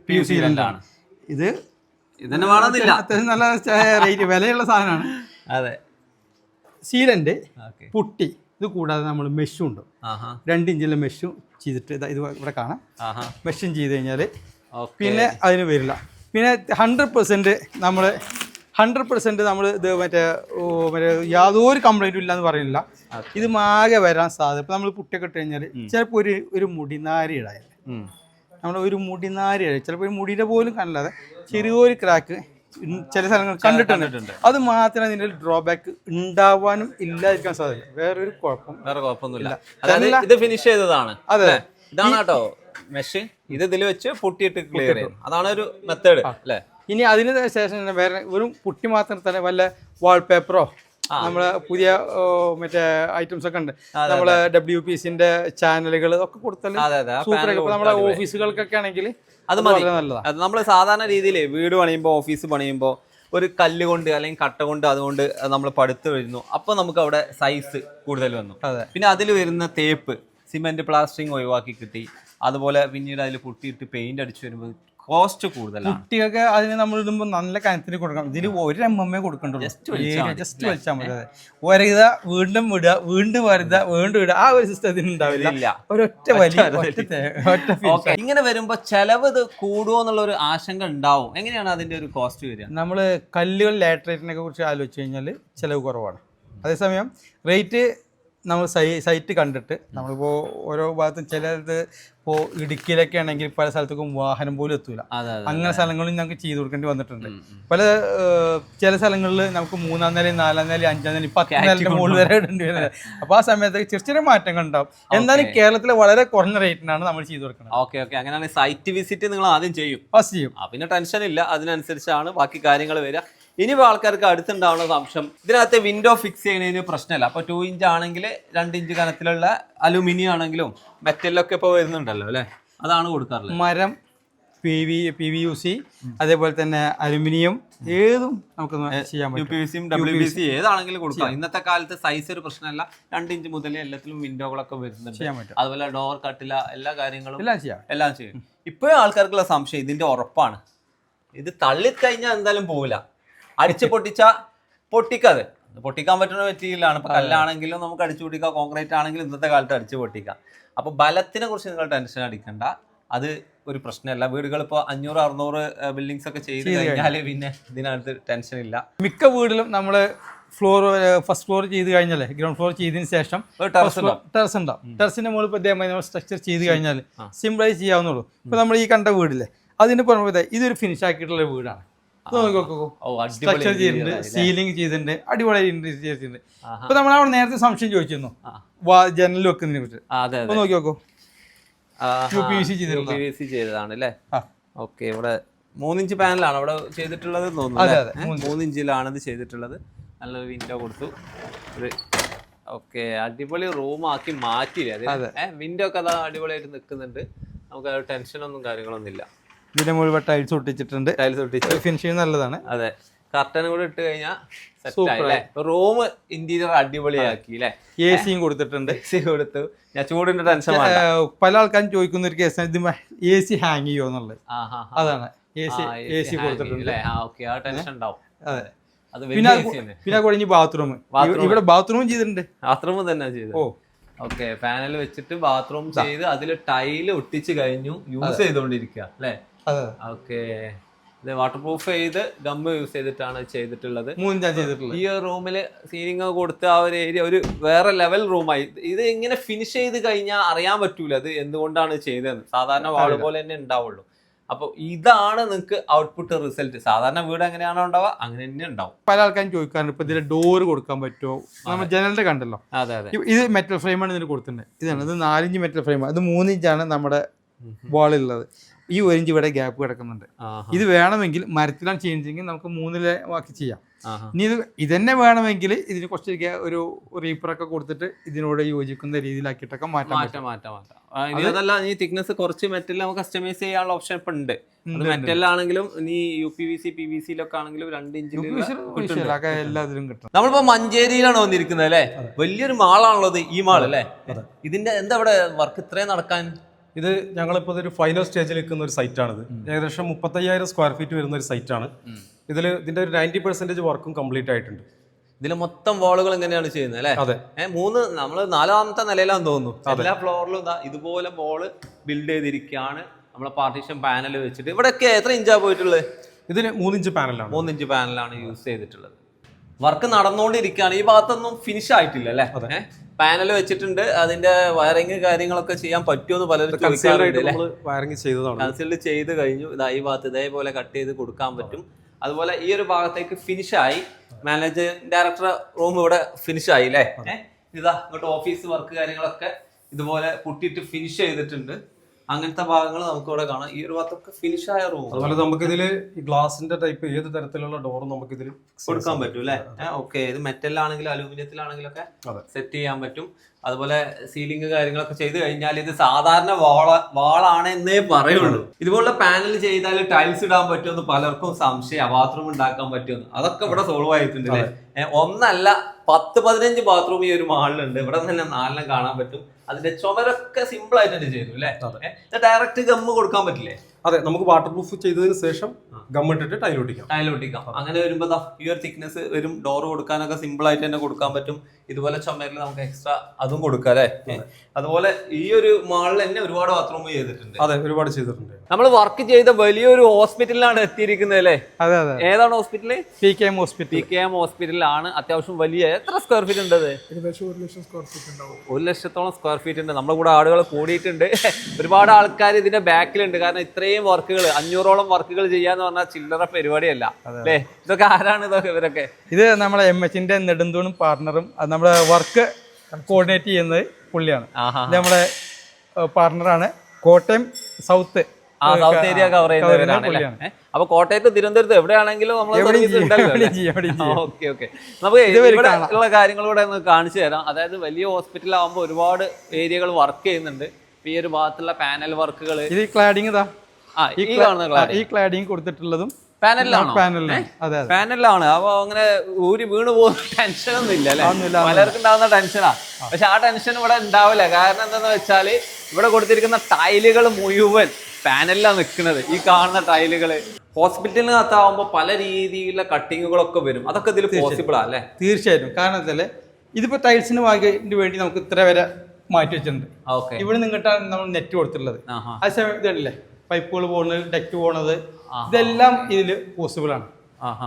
PU സീലന്റ് ആണ്. ഇത് അത്യാവശ്യം നല്ല റേറ്റ് വിലയുള്ള സാധനമാണ്. അതെ. സീലന്റ്, പുട്ടി, ഇത് കൂടാതെ നമ്മൾ മെഷും ഉണ്ട്. 2 ഇഞ്ചിലെ മെഷും ചെയ്തിട്ട് ഇത് ഇവിടെ കാണാം. മെഷും ചെയ്ത് കഴിഞ്ഞാൽ പിന്നെ അതിന് വരില്ല. പിന്നെ 100% നമ്മൾ ഇത് മറ്റേ യാതൊരു കംപ്ലൈൻറ്റും ഇല്ലയെന്ന് പറയുന്നില്ല. ഇത് ആകെ വരാൻ സാധ്യത, ഇപ്പം നമ്മൾ പുട്ടിയൊക്കെ ഇട്ട് കഴിഞ്ഞാൽ ചിലപ്പോൾ ഒരു മുടിനാരി ഇടായത്, നമ്മൾ ഒരു മുടിനാരി ഇട ചിലപ്പോൾ ഒരു മുടിയുടെ പോലും കണ്ടില്ലാതെ ചെറിയൊരു ക്രാക്ക് ചില സ്ഥലങ്ങൾ കണ്ടിട്ടുണ്ട്. അത് മാത്രമേ ഇതിന്റെ ഡ്രോബാക്ക് ഉണ്ടാവാനും ഇല്ലാതിരിക്കാൻ സാധ്യത. വേറെ കുഴപ്പമൊന്നുമില്ല. ഇത് ഫിനിഷ് ചെയ്തതാണ്. അതെ, ഇതാണ് കേട്ടോ മെഷ്. ഇത് ഇതിൽ വെച്ച് പുട്ടിയിട്ട് ക്ലിയർ ചെയ്യും. അതാണ് ഒരു മെത്തേഡ് അല്ലേ. ഇനി അതിന് ശേഷം വേറെ ഒരു പുട്ടി മാത്രം തന്നെ വല്ല വാൾപേപ്പറോ നമ്മളെ പുതിയ മറ്റേ ഐറ്റംസ് ഒക്കെ ഉണ്ട്, നമ്മളെ WPCന്റെ ചാനലുകൾ ഒക്കെ കൊടുത്താൽ സൂപ്പറായിട്ട്. ഇപ്പൊ നമ്മളെ ഓഫീസുകൾക്കൊക്കെ ആണെങ്കിൽ അത് മതി. അത് നമ്മൾ സാധാരണ രീതിയിൽ വീട് പണിയുമ്പോൾ, ഓഫീസ് പണിയുമ്പോൾ ഒരു കല്ല് കൊണ്ട് അല്ലെങ്കിൽ കട്ട കൊണ്ട് അതുകൊണ്ട് നമ്മൾ പടുത്ത് വരുന്നു. അപ്പോൾ നമുക്ക് അവിടെ സൈസ് കൂടുതൽ വന്നു. പിന്നെ അതിൽ വരുന്ന തേപ്പ്, സിമെന്റ് പ്ലാസ്റ്ററിങ് ഒഴിവാക്കി കിട്ടി. അതുപോലെ പിന്നീട് അതിൽ പുട്ടിയിട്ട് പെയിന്റ് അടിച്ചു വരുമ്പോൾ കോസ്റ്റ് കൂടുതലാണ്. കുട്ടികൾക്ക് അതിന് നമ്മൾ ഇടുമ്പോൾ നല്ല കനത്തിന് കൊടുക്കണം. ഇതിന് 1 mm കൊടുക്കണ്ടുള്ളൂ, ജസ്റ്റ് വലിച്ചാൽ മതി. ഒരയുക, വീണ്ടും വിടുക, വീണ്ടും വരുക, വീണ്ടും ഇടുക, ആ ഒരു സിസ്റ്റത്തിന് ഉണ്ടാവില്ല. ഒരൊറ്റ വലിയ. ഇങ്ങനെ വരുമ്പോ ചെലവ് ഇത് കൂടുമോ എന്നുള്ള ഒരു ആശങ്ക ഉണ്ടാവും. എങ്ങനെയാണ് അതിന്റെ ഒരു കോസ്റ്റ് വരിക? നമ്മൾ കല്ലുകൾ ലാറ്ററേറ്റിനെ കുറിച്ച് ആലോചിച്ച് കഴിഞ്ഞാൽ ചിലവ് കുറവാണ്. അതേസമയം റേറ്റ് നമ്മൾ സൈറ്റ് കണ്ടിട്ട് നമ്മളിപ്പോൾ ഓരോ ഭാഗത്തും ചിലത് ഇപ്പോൾ ഇടുക്കിയിലൊക്കെ ആണെങ്കിൽ പല സ്ഥലത്തേക്കും വാഹനം പോലും എത്തൂല. അങ്ങനെ സ്ഥലങ്ങളിൽ ഞങ്ങൾക്ക് ചെയ്തു കൊടുക്കേണ്ടി വന്നിട്ടുണ്ട്. പല ചില സ്ഥലങ്ങളിൽ നമുക്ക് 3-ാം നില 4-ാം നില 5-ാം നില 10 നിലയുടെ മുകളിൽ വരെ ഇടേണ്ടി വരുന്നത്. അപ്പോൾ ആ സമയത്ത് ചെറിയ ചെറിയ മാറ്റങ്ങൾ ഉണ്ടാവും. എന്നാലും കേരളത്തിൽ വളരെ കുറഞ്ഞ റേറ്റിനാണ് നമ്മൾ ചെയ്തു കൊടുക്കുന്നത്. ഓക്കെ അങ്ങനെയാണ് സൈറ്റ് വിസിറ്റ് നിങ്ങൾ ആദ്യം ചെയ്യും, ഫസ്റ്റ് ചെയ്യും. പിന്നെ ടെൻഷൻ ഇല്ല, അതിനനുസരിച്ചാണ് ബാക്കി കാര്യങ്ങൾ വരിക. ഇനി ആൾക്കാർക്ക് അടുത്തുണ്ടാവുന്ന സംശയം, ഇതിനകത്ത് വിൻഡോ ഫിക്സ് ചെയ്യുന്നതിന് പ്രശ്നമല്ല. അപ്പോൾ 2 ഇഞ്ച് ആണെങ്കിൽ 2 ഇഞ്ച് കനത്തിലുള്ള അലുമിനിയം ആണെങ്കിലും മെറ്റലൊക്കെ ഇപ്പോൾ വരുന്നുണ്ടല്ലോ അല്ലേ, അതാണ് കൊടുക്കാറുള്ളത്. മരം, PVC, അതേപോലെ തന്നെ അലുമിനിയം, ഏതും നമുക്ക് ചെയ്യാൻ പറ്റും. UPVC WPVC ഏതാണെങ്കിലും കൊടുക്കാം. ഇന്നത്തെ കാലത്ത് സൈസ് ഒരു പ്രശ്നമല്ല, 2 ഇഞ്ച് മുതൽ എല്ലാത്തിലും വിൻഡോകളൊക്കെ വരുന്നുണ്ട്, ചെയ്യാൻ പറ്റും. അതുപോലെ ഡോർ കട്ടില എല്ലാ കാര്യങ്ങളും എല്ലാം ചെയ്യും. ഇപ്പോഴും ആൾക്കാർക്കുള്ള സംശയം ഇതിന്റെ ഉറപ്പാണ്, ഇത് തള്ളിക്കഴിഞ്ഞാൽ എന്തായാലും പോവില്ല, അടിച്ച് പൊട്ടിക്കാതെ പൊട്ടിക്കാൻ പറ്റുന്ന മെറ്റീരിയലാണ്. ഇപ്പൊ കല്ലാണെങ്കിലും നമുക്ക് അടിച്ചു പൊട്ടിക്കാം, കോൺക്രീറ്റ് ആണെങ്കിലും ഇന്നത്തെ കാലത്ത് അടിച്ചു പൊട്ടിക്കാം. അപ്പൊ ബലത്തിനെ കുറിച്ച് നിങ്ങൾ ടെൻഷൻ അടിക്കണ്ട, അത് ഒരു പ്രശ്നമല്ല. വീടുകൾ ഇപ്പോൾ 500-600 ബിൽഡിങ്സ് ഒക്കെ ചെയ്ത് കഴിഞ്ഞാൽ പിന്നെ ഇതിനകത്ത് ടെൻഷൻ ഇല്ല. മിക്ക വീട്ടിലും നമ്മൾ ഫസ്റ്റ് ഫ്ലോർ ചെയ്ത് കഴിഞ്ഞാൽ, ഗ്രൗണ്ട് ഫ്ലോർ ചെയ്തതിന് ശേഷം ടെറസ് ഉണ്ടാവും. ടെറസിന്റെ മുകളിൽ ഇപ്പോൾ നമ്മൾ സ്ട്രക്ചർ ചെയ്ത് കഴിഞ്ഞാൽ സിമ്പിളായി ചെയ്യാവുന്നുള്ളൂ. ഇപ്പൊ നമ്മൾ ഈ കണ്ട വീടില്ലേ, അതിന്റെ പുറമെ ഇതൊരു ഫിനിഷ് ആക്കിയിട്ടുള്ള വീടാണ്. സ്ട്രക്ചർ ചെയ്തിട്ടുണ്ട്, സീലിംഗ് ചെയ്തിട്ടുണ്ട്, അടിപൊളി ചെയ്തിട്ടുണ്ട്. ഇപ്പൊ നമ്മൾ അവിടെ നേരത്തെ സംശയം ചോദിച്ചിരുന്നു ജനൽ വെക്കുന്നതിനെ കുറിച്ച്, നോക്കി നോക്കൂ. UPVC ചെയ്തതാണ് അല്ലേ? ഓക്കെ, ഇവിടെ 3 ഇഞ്ച് പാനലാണ് അവിടെ ചെയ്തിട്ടുള്ളത് തോന്നുന്നു. 3 ഇഞ്ചിലാണ് ഇത് ചെയ്തിട്ടുള്ളത്. നല്ലൊരു വിൻഡോ കൊടുത്തു. ഓക്കെ, അടിപൊളി റൂം ആക്കി മാറ്റിയില്ലേ? വിൻഡോ ഒക്കെ അതാ അടിപൊളിയായിട്ട് നിൽക്കുന്നുണ്ട്. നമുക്ക് ടെൻഷനൊന്നും കാര്യങ്ങളൊന്നും ഇല്ല. ഇതിന്റെ മുഴുവൻ ടൈൽസ് ഒട്ടിച്ചിട്ടുണ്ട്. ഫിനിഷിംഗ് നല്ലതാണ്. അതെ, കർട്ടൻ കൂടെ ഇട്ട് കഴിഞ്ഞാൽ റൂം ഇന്റീരിയർ അടിപൊളിയാക്കി അല്ലേ? AC കൊടുത്തിട്ടുണ്ട്. AC കൊടുത്തു. ഞാൻ ചൂടിന്റെ ടെൻഷൻ പല ആൾക്കാരും ചോദിക്കുന്ന ഒരു കേസാണ് ഇത് AC ഹാങ് ചെയ്യോ എന്നുള്ളത്. അതാണ് AC കൊടുത്തിട്ടുണ്ട്. ടെൻഷൻ ഉണ്ടാവും. അതെ, പിന്നെ കഴിഞ്ഞ് ബാത്റൂം, ഇവിടെ ബാത്റൂം ചെയ്തിട്ടുണ്ട്. ബാത്റൂം തന്നെ ചെയ്തു. ഓക്കെ, പാനൽ വെച്ചിട്ട് ബാത്റൂം ചെയ്ത് അതിൽ ടൈല് ഒട്ടിച്ച് കഴിഞ്ഞു, യൂസ് ചെയ്തോണ്ടിരിക്കുക അല്ലേ? ഓക്കെ, വാട്ടർ പ്രൂഫ് ചെയ്ത് ഗമ്മ് യൂസ് ചെയ്തിട്ടാണ് ചെയ്തിട്ടുള്ളത്. ഈ റൂമില് സീലിംഗ് കൊടുത്ത് ആ ഒരു ഏരിയ ഒരു വേറെ ലെവൽ റൂമായി. ഇത് ഇങ്ങനെ ഫിനിഷ് ചെയ്ത് കഴിഞ്ഞാൽ അറിയാൻ പറ്റൂല അത് എന്തുകൊണ്ടാണ് ചെയ്തതെന്ന്. സാധാരണ വാള് പോലെ തന്നെ ഉണ്ടാവുള്ളൂ. അപ്പൊ ഇതാണ് നിങ്ങൾക്ക് ഔട്ട്പുട്ട് റിസൾട്ട്. സാധാരണ വീട് എങ്ങനെയാണോ ഉണ്ടാവുക അങ്ങനെ തന്നെ ഉണ്ടാവും. പല ആൾക്കാരും ചോദിക്കാറുണ്ട് ഇപ്പൊ ഇതിന്റെ ഡോറ് കൊടുക്കാൻ പറ്റുമോ? നമ്മൾ ജനലിന്റെ കണ്ടല്ലോ, ഇത് മെറ്റൽ ഫ്രെയിമാണ് ഇതിന് കൊടുത്തിട്ടുണ്ട്. ഇതാണ്, ഇത് 4 ഇഞ്ച് മെറ്റൽ ഫ്രെയിം, അത് 3 ഇഞ്ചാണ് നമ്മുടെ വാളുള്ളത്. ഈ 1 ഇഞ്ച് ഇവിടെ ഗ്യാപ്പ് കിടക്കുന്നുണ്ട്. ഇത് വേണമെങ്കിൽ മരത്തിലാണ് ചെയ്യുന്നതെങ്കിൽ നമുക്ക് 3 ആക്കി ചെയ്യാം. ഇനി ഇത് തന്നെ വേണമെങ്കിൽ ഇതിന് കുറച്ച് ഒരു റീപ്പറൊക്കെ കൊടുത്തിട്ട് ഇതിനോട് യോജിക്കുന്ന രീതിയിലാക്കിയിട്ടൊക്കെ മാറ്റാം. അതല്ല, ഈ തിക്നെസ് കുറച്ച് മെറ്റൽ നമുക്ക് കസ്റ്റമൈസ് ചെയ്യാനുള്ള ഓപ്ഷൻ ഇപ്പൊ ഉണ്ട്. മെറ്റലാണെങ്കിലും ഈ UPVC PVC-ലൊക്കെ ആണെങ്കിലും 2 ഇഞ്ചിൽ എല്ലാത്തിലും കിട്ടും. നമ്മളിപ്പോ മഞ്ചേരിയിലാണ് വന്നിരിക്കുന്നത് അല്ലേ? വലിയൊരു മാളാണുള്ളത് ഈ മാൾ അല്ലേ? ഇതിന്റെ എന്താ ഇവിടെ വർക്ക് ഇത്രയും നടക്കാൻ? ഇത് ഞങ്ങളിപ്പോൾ ഒരു ഫൈനൽ സ്റ്റേജിൽ നിൽക്കുന്ന ഒരു സൈറ്റാണിത്. ഏകദേശം 35,000 സ്ക്വയർ ഫീറ്റ് വരുന്ന ഒരു സൈറ്റാണ്. ഇതിന്റെ ഒരു 90% വർക്കും കംപ്ലീറ്റ് ആയിട്ടുണ്ട്. ഇതിൽ മൊത്തം വാളുകൾ എങ്ങനെയാണ് ചെയ്യുന്നത് അല്ലേ? അതെ, നമ്മള് 4ാമത്തെ നിലയിലാന്ന് തോന്നുന്നു. എല്ലാ ഫ്ലോറിലും ഇതുപോലെ വാള് ബിൽഡ് ചെയ്തിരിക്കുകയാണ്. നമ്മളെ പാർട്ടീഷൻ പാനൽ വെച്ചിട്ട്. ഇവിടെയൊക്കെ എത്ര ഇഞ്ചാ പോയിട്ടുള്ളത്? ഇതിന് 3 ഇഞ്ച് പാനലാണ്. 3 ഇഞ്ച് പാനലാണ് യൂസ് ചെയ്തിട്ടുള്ളത്. വർക്ക് നടന്നുകൊണ്ടിരിക്കുകയാണ്. ഈ ഭാഗത്തൊന്നും ഫിനിഷ് ആയിട്ടില്ല അല്ലേ? പാനൽ വെച്ചിട്ടുണ്ട്, അതിന്റെ വയറിങ് കാര്യങ്ങളൊക്കെ ചെയ്യാൻ പറ്റുമെന്ന് പലരും വയറിങ് ചെയ്തതാണ്. കൺസിൽഡ് ചെയ്ത് കഴിഞ്ഞു. ഈ ഭാഗത്ത് ഇതേപോലെ കട്ട് ചെയ്ത് കൊടുക്കാൻ പറ്റും. അതുപോലെ ഈ ഒരു ഭാഗത്തേക്ക് ഫിനിഷായി. മാനേജർ ഡയറക്ടർ റൂം ഇവിടെ ഫിനിഷായി അല്ലേ? ഇതാ ഇങ്ങോട്ട് ഓഫീസ് വർക്ക് കാര്യങ്ങളൊക്കെ ഇതുപോലെ കുട്ടിയിട്ട് ഫിനിഷ് ചെയ്തിട്ടുണ്ട്. അങ്ങനത്തെ ഭാഗങ്ങൾ നമുക്ക് ഇവിടെ കാണാം. ഈ ഒരു ഭാഗത്തൊക്കെ ഫിനിഷ് ആയ റൂം. അതുപോലെ നമുക്ക് ഇതില് ഈ ഗ്ലാസിന്റെ ടൈപ്പ് ഏത് തരത്തിലുള്ള ഡോറും നമുക്ക് ഇതിൽ കൊടുക്കാൻ പറ്റും അല്ലേ? ഓക്കെ, ഇത് മെറ്റലിലാണെങ്കിലും അലൂമിനിയത്തിലാണെങ്കിലും ഒക്കെ സെറ്റ് ചെയ്യാൻ പറ്റും. അതുപോലെ സീലിംഗ് കാര്യങ്ങളൊക്കെ ചെയ്ത് കഴിഞ്ഞാൽ ഇത് സാധാരണ വാളാണ് എന്നേ പറയുള്ളൂ. ഇതുപോലുള്ള പാനൽ ചെയ്താൽ ടൈൽസ് ഇടാൻ പറ്റുമെന്ന് പലർക്കും സംശയം. ബാത്റൂം ഉണ്ടാക്കാൻ പറ്റുമെന്ന്. അതൊക്കെ ഇവിടെ സോൾവ് ആയിട്ടുണ്ട് അല്ലേ? ഒന്നല്ല 10-15 ബാത്റൂം ഈ ഒരു മാളിലുണ്ട്. ഇവിടെ തന്നെ 4 കാണാൻ പറ്റും. അതിന്റെ ചുമരൊക്കെ സിമ്പിൾ ആയിട്ട് തന്നെ ചെയ്തു അല്ലേ? ഡയറക്റ്റ് ഗമ്മ് കൊടുക്കാൻ പറ്റില്ലേ? അതെ, നമുക്ക് വാട്ടർ പ്രൂഫ് ചെയ്തതിന് ശേഷം ഗമ്മിട്ടിട്ട് ടൈൽ ഒട്ടിക്കാം. അങ്ങനെ വരുമ്പോ ഈ ഒരു തിക്നെസ് വരും. ഡോർ കൊടുക്കാനൊക്കെ സിമ്പിൾ ആയിട്ട് തന്നെ കൊടുക്കാൻ പറ്റും. ഇതുപോലെ ചുമരിൽ നമുക്ക് എക്സ്ട്രാ അതും കൊടുക്കാം അല്ലേ. അതുപോലെ ഈ ഒരു മാളിൽ തന്നെ ഒരുപാട് ബാത്റൂം ചെയ്തിട്ടുണ്ട്. അതെ, ഒരുപാട് ചെയ്തിട്ടുണ്ട്. നമ്മൾ വർക്ക് ചെയ്ത വലിയൊരു ഹോസ്പിറ്റലിലാണ് എത്തിയിരിക്കുന്നത് അല്ലേ. അതെ അതെ. ഏതാണ് ഹോസ്പിറ്റല്? PKM hospital. PKM ഹോസ്പിറ്റലിലാണ്. അത്യാവശ്യം വലിയ എത്ര സ്ക്വയർ ഫീറ്റ് ഉണ്ട്? ഏകദേശം 1,00,000 സ്ക്വയർ ഫീറ്റ് ഉണ്ടാവും. 1,00,000 സ്ക്വയർ ഫീറ്റ് ഉണ്ട്. നമ്മുടെ കൂടെ ആളുകൾ കൂടിയിട്ടുണ്ട്. ഒരുപാട് ആൾക്കാർ ഇതിന്റെ ബാക്കിലുണ്ട്. കാരണം ഇത്രയും വർക്കുകൾ 500ഓളം വർക്കുകൾ ചെയ്യാന്ന് പറഞ്ഞാൽ ചില്ലറ പരിപാടിയല്ല അല്ലേ. ഇതൊക്കെ ആരാണ് ഇവരൊക്കെ? ഇത് നമ്മളെ MHന്റെ നെടുന്തൂണും പാർട്ണറും നമ്മുടെ വർക്ക് കോർഡിനേറ്റ് ചെയ്യുന്നത് പുള്ളിയാണ്. ഇത് നമ്മളെ പാർട്ണറാണ്. Kottayam south south area cover ചെയ്യുന്നവരാണ്. അപ്പൊ കോട്ടയത്ത് തിരുവനന്തപുരത്ത് എവിടെയാണെങ്കിലും നമ്മൾ ഓക്കെ ഓക്കെ. നമുക്ക് ഇവിടെ ഉള്ള കാര്യങ്ങളൂടെ ഒന്ന് കാണിച്ചു തരാം. അതായത് വലിയ ഹോസ്പിറ്റൽ ആകുമ്പോൾ ഒരുപാട് ഏരിയകൾ വർക്ക് ചെയ്യുന്നുണ്ട്. ഈ ഒരു ഭാഗത്തുള്ള പാനൽ വർക്കുകൾ, ഇത് ക്ലാഡിങ് ഇതാ ഈ കാണുന്ന ഈ ക്ലാഡിങ് കൊടുത്തിട്ടുള്ളത് പാനലിലാണ്. പാനലിലാണ്. അപ്പൊ അങ്ങനെ ഊരി വീണ് പോകുന്ന ടെൻഷനൊന്നും ഇല്ല അല്ലെ. പലർക്കും ഉണ്ടാകുന്ന ടെൻഷനാ. പക്ഷെ ആ ടെൻഷൻ ഇവിടെ ഉണ്ടാവില്ല. കാരണം എന്താന്ന് വെച്ചാല് ഇവിടെ കൊടുത്തിരിക്കുന്ന ടൈലുകൾ മുഴുവൻ പാനലിലാണ് നിൽക്കുന്നത്. ഈ കാണുന്ന ടൈലുകള് ഹോസ്പിറ്റലിനകത്താവുമ്പോൾ പല രീതിയിലുള്ള കട്ടിങ്ങുകളൊക്കെ വരും. അതൊക്കെ ഇതിൽ പോസിബിൾ അല്ലേ? തീർച്ചയായിട്ടും. കാരണം വെച്ചാല് ഇതിപ്പോ ടൈൽസിന് വാങ്ങിയതിന് വേണ്ടി നമുക്ക് ഇത്ര വരെ മാറ്റി വെച്ചിട്ടുണ്ട്. ഇവിടെ നിന്നിട്ടാണ് നമ്മൾ നെറ്റ് കൊടുത്തിട്ടുള്ളത്. ആ സമയം ഇതല്ലേ പൈപ്പുകൾ പോകുന്നത്, ഡെക്റ്റ് പോകുന്നത്, ഇതെല്ലാം ഇതിൽ പോസിബിൾ ആണ്.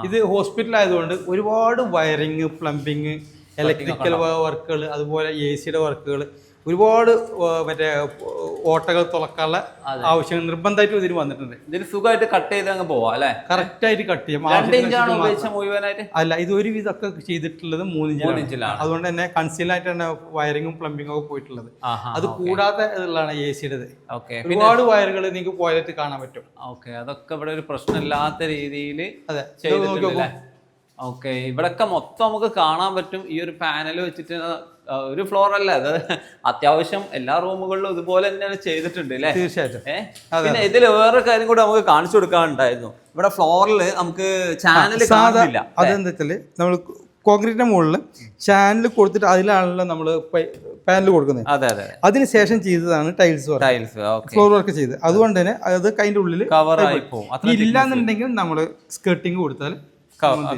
ഇത് ഹോസ്പിറ്റൽ ആയതുകൊണ്ട് ഒരുപാട് വയറിങ്, പ്ലംബിങ്, ഇലക്ട്രിക്കൽ വർക്കുകൾ, അതുപോലെ AC വർക്കുകൾ, ഒരുപാട് മറ്റേ ഓട്ടകൾ തുറക്കാനുള്ള ആവശ്യങ്ങൾ നിർബന്ധമായിട്ടും ഇതിന് വന്നിട്ടുണ്ട്. ഇതിന് സുഖമായിട്ട് കട്ട് ചെയ്ത് അങ്ങ് പോവാം അല്ലെ. കറക്റ്റ് ആയിട്ട് കട്ട് ചെയ്യാം. അല്ല, ഇത് ഒരു വിധമൊക്കെ ചെയ്തിട്ടുള്ളത് 3 ഇഞ്ചിലാണ്. അതുകൊണ്ട് തന്നെ കൺസീലായിട്ട് തന്നെ വയറിങ്ങും പ്ലംബിങ്ങും ഒക്കെ പോയിട്ടുള്ളത്. അത് കൂടാതെ ഉള്ളതാണ് AC-യുടേത്. ഒരുപാട് വയറുകൾ നിങ്ങൾക്ക് പോയിട്ട് കാണാൻ പറ്റും. ഓക്കെ, അതൊക്കെ ഇവിടെ ഒരു പ്രശ്നമില്ലാത്ത രീതിയിൽ അതെ. ഓക്കെ, ഇവിടൊക്കെ മൊത്തം നമുക്ക് കാണാൻ പറ്റും. ഈ ഒരു പാനൽ വെച്ചിട്ട് ഒരു ഫ്ലോർ അല്ല, അത് അത്യാവശ്യം എല്ലാ റൂമുകളിലും ഇതുപോലെ തന്നെയാണ് ചെയ്തിട്ടുണ്ട് അല്ലേ. തീർച്ചയായിട്ടും. പിന്നെ ഇതിൽ വേറൊരു കാര്യം കൂടെ നമുക്ക് കാണിച്ചു കൊടുക്കാനുണ്ടായിരുന്നു. ഇവിടെ ഫ്ലോറിൽ നമുക്ക് ചാനൽ കാണുന്നില്ല. അതെന്താ വെച്ചാല് നമ്മൾ കോൺക്രീറ്റിന്റെ മുകളിൽ ചാനൽ കൊടുത്തിട്ട് അതിലാണല്ലോ നമ്മൾ പാനൽ കൊടുക്കുന്നത്. അതെ അതെ. അതിനുശേഷം ചെയ്തതാണ് ടൈൽസ് ഫ്ലോർ വർക്ക് ചെയ്ത്. അതുകൊണ്ട് തന്നെ അത് അതിന്റെ ഉള്ളിൽ കവർ ആയി പോകും. ഇല്ലാന്നുണ്ടെങ്കിൽ നമ്മൾ സ്കേർട്ടിങ് കൊടുത്താൽ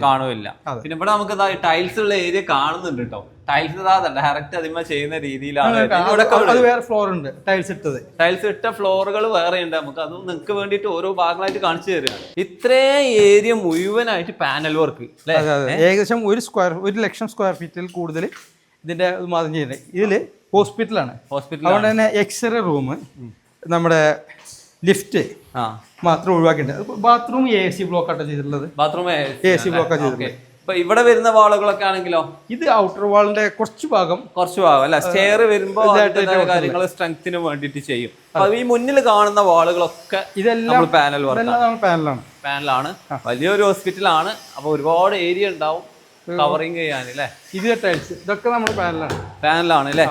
കാണുമില്ല. പിന്നെ ഇവിടെ നമുക്ക് ടൈൽസ് ഉള്ള ഏരിയ കാണുന്നുണ്ട് കേട്ടോ. ടൈൽസ് ഡയറക്റ്റ് അതിന്മേൽ ചെയ്യുന്ന രീതിയിലാണ്. വേറെ ഫ്ലോർ ഉണ്ട്, ടൈൽസ് ഇട്ടത്. ടൈൽസ് ഇട്ട ഫ്ലോറുകൾ വേറെ ഉണ്ട്. നമുക്ക് അതും നിങ്ങൾക്ക് വേണ്ടിയിട്ട് ഓരോ ഭാഗങ്ങളായിട്ട് കാണിച്ചു തരിക. ഇത്രയും ഏരിയ മുഴുവനായിട്ട് പാനൽ വർക്ക്. ഏകദേശം 1,00,000 സ്ക്വയർ ഫീറ്റിൽ കൂടുതൽ ഇതിന്റെ മാത്രം ചെയ്യുന്നത്. ഇതില് ഹോസ്പിറ്റലാണ്. അതുകൊണ്ട് തന്നെ എക്സ്റേ റൂം, നമ്മുടെ ലിഫ്റ്റ് മാത്രം ഒഴിവാക്കിയിട്ടുണ്ട്. ബാത്റൂം AC ബ്ലോക്കാണ് ചെയ്തിട്ടുള്ളത്. ബാത്റൂം AC ബ്ലോക്കാണ് ചെയ്തിട്ടുള്ളത്. ഇപ്പൊ ഇവിടെ വരുന്ന വാളുകളൊക്കെ ആണെങ്കിലോ ഇത് ഔട്ടർ വാളിന്റെ കുറച്ച് ഭാഗം അല്ല, സ്റ്റെയർ വരുമ്പോ കാര്യങ്ങൾ സ്ട്രെങ്ത്തിന് വേണ്ടിട്ട് ചെയ്യും. അപ്പൊ ഈ മുന്നിൽ കാണുന്ന വാളുകളൊക്കെ ഇതെല്ലാം പാനലാണ്. വലിയൊരു ഹോസ്പിറ്റലാണ്. അപ്പൊ ഒരുപാട് ഏരിയ ഉണ്ടാവും കവറിങ് ചെയ്യാൻ അല്ലേ. ഇത് ടൈൽസ് ഇതൊക്കെ നമ്മൾ പാനലാണ് അല്ലേ.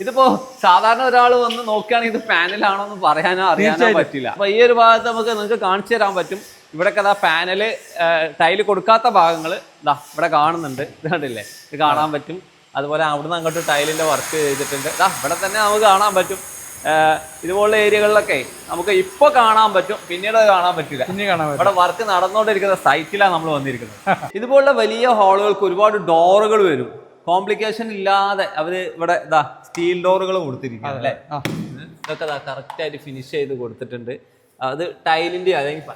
ഇതിപ്പോ സാധാരണ ഒരാൾ വന്ന് നോക്കുകയാണെങ്കിൽ ഇത് പാനലാണോ എന്ന് പറയാനോ അറിയാനോ പറ്റില്ല. അപ്പൊ ഈ ഒരു ഭാഗത്ത് നിങ്ങൾക്ക് കാണിച്ചു തരാൻ പറ്റും. ഇവിടെയൊക്കെ പാനല് ടൈല് കൊടുക്കാത്ത ഭാഗങ്ങൾ ഇവിടെ കാണുന്നുണ്ട്. ഇത് കണ്ടില്ലേ, ഇത് കാണാൻ പറ്റും. അതുപോലെ അവിടുന്ന് അങ്ങോട്ട് ടൈലിന്റെ വർക്ക് ചെയ്തിട്ടുണ്ട്. ഇവിടെ തന്നെ നമുക്ക് കാണാൻ പറ്റും. ഇതുപോലുള്ള ഏരിയകളിലൊക്കെ നമുക്ക് ഇപ്പൊ കാണാൻ പറ്റും, പിന്നീട് അത് കാണാൻ പറ്റില്ല. ഇവിടെ വർക്ക് നടന്നുകൊണ്ടിരിക്കുന്ന സൈറ്റിലാണ് നമ്മൾ വന്നിരിക്കുന്നത്. ഇതുപോലുള്ള വലിയ ഹാളുകൾക്ക് ഒരുപാട് ഡോറുകൾ വരും. കോംപ്ലിക്കേഷൻ ഇല്ലാതെ അവര് ഇവിടെ സ്റ്റീൽ ഡോറുകൾ കൊടുത്തിരിക്കുകയാണ് അല്ലേ. ഇതൊക്കെ കറക്റ്റ് ആയിട്ട് ഫിനിഷ് ചെയ്ത് കൊടുത്തിട്ടുണ്ട്. അത് ടൈലിന്റെ